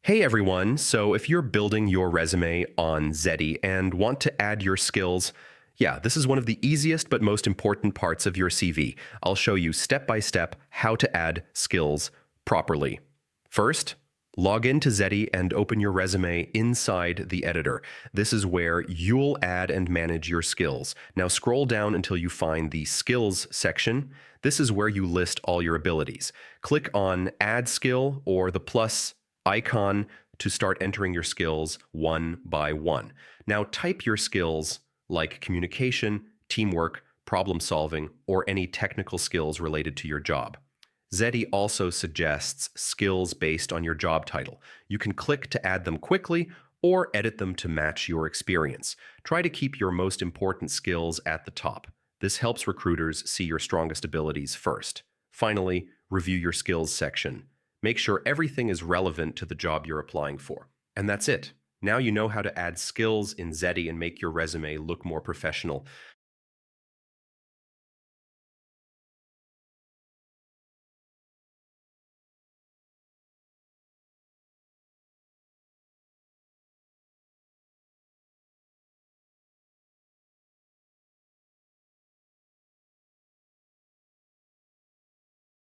Hey everyone, so if you're building your resume on Zety and want to add your skills, yeah, this is one of the easiest but most important parts of your CV. I'll show you step by step how to add skills properly. First, log into Zety and open your resume inside the editor. This is where you'll add and manage your skills. Now scroll down until you find the skills section. This is where you list all your abilities. Click on Add Skill or the plus icon to start entering your skills one by one. Now type your skills like communication, teamwork, problem solving, or any technical skills related to your job. Zety also suggests skills based on your job title. You can click to add them quickly or edit them to match your experience. Try to keep your most important skills at the top. This helps recruiters see your strongest abilities first. Finally, review your skills section. Make sure everything is relevant to the job you're applying for. And that's it. Now you know how to add skills in Zety and make your resume look more professional.